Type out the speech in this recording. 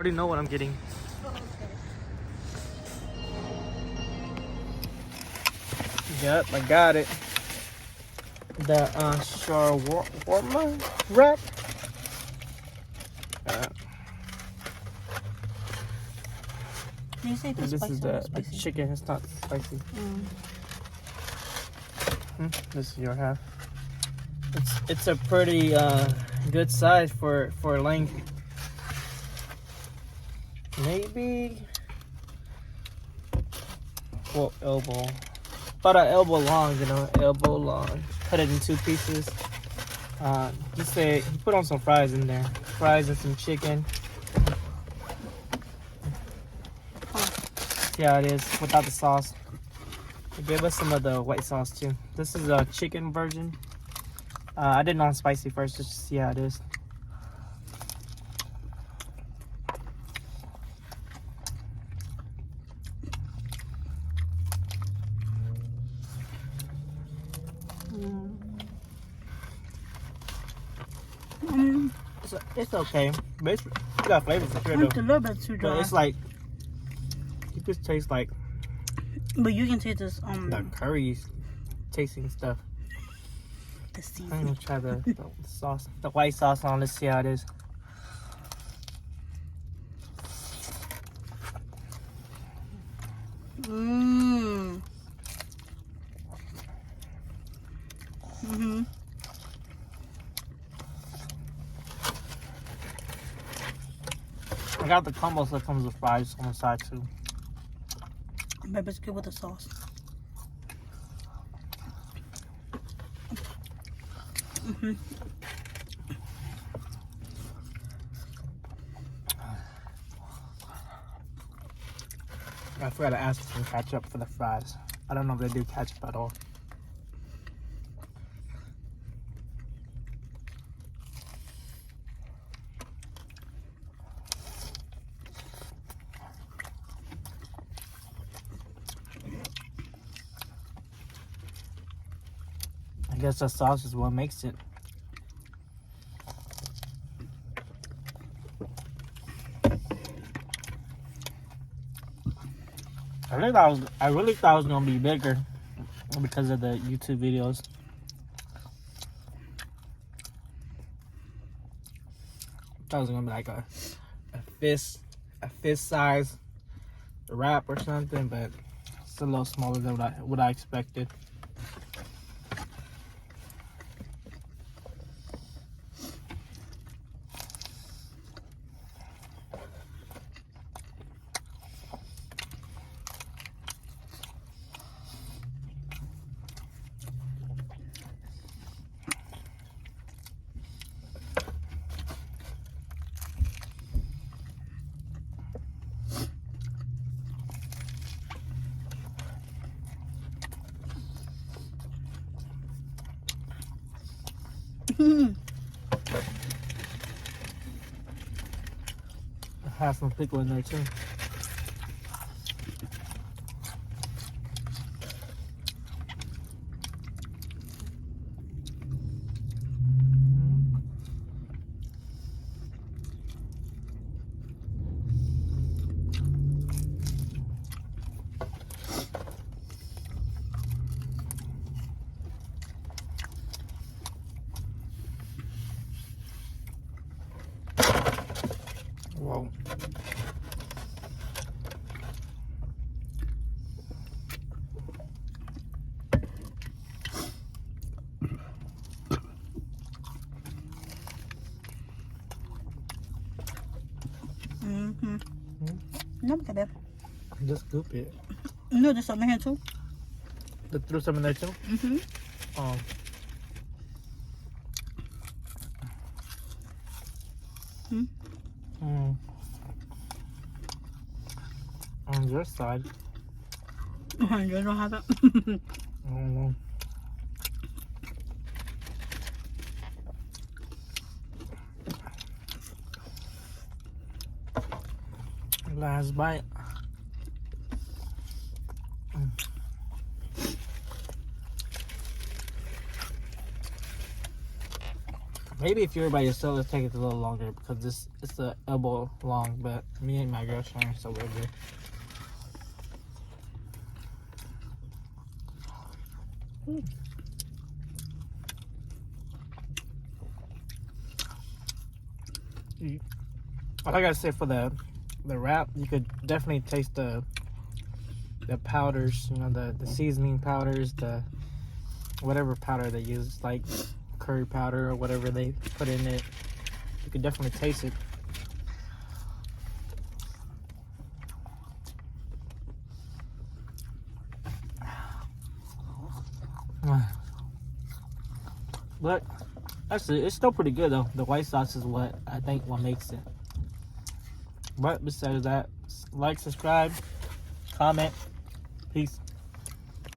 Already know what I'm getting. Yep, I got it. The shawarma wrap. You say this is the chicken. It's not spicy. This is your half. It's a pretty good size for length. Maybe well, elbow. About an elbow long, you know, elbow long. Cut it in 2 pieces. He put on some fries in there. Fries and some chicken. See how it is without the sauce. They gave us some of the white sauce too. This is a chicken version. I did non-spicy first just to see how it is. It's okay. But it's got flavor for sure though. It's a little bit too dry. But it's like, you just taste like but you can taste this the curry tasting stuff. the seasoning. I'm gonna try the sauce, the white sauce on. Let's see how it is. I got the combo so it comes with fries on the side too. Maybe it's good with the sauce. I forgot to ask for some ketchup for the fries. I don't know if they do ketchup at all. I guess the sauce is what makes it. I really thought it was gonna be bigger because of the YouTube videos. I thought it was gonna be like a fist size wrap or something, but it's a little smaller than what I expected. I have some pickle in there too. Whoa. No, look at that. Just scoop it. No, there's some in here too. Threw some in there too? Oh. On your side. You don't have it. I don't know. Last bite. Maybe if you're by yourself, it'll take it a little longer because it's the elbow long. But me and my girl sharing, so we're good. Like I said, for the wrap, you could definitely taste the powders, you know, the seasoning powders, the whatever powder they use, like curry powder or whatever they put in it. You could definitely taste it. But actually, it's still pretty good though. The white sauce is what I think what makes it. But besides that, like, subscribe, comment. Peace.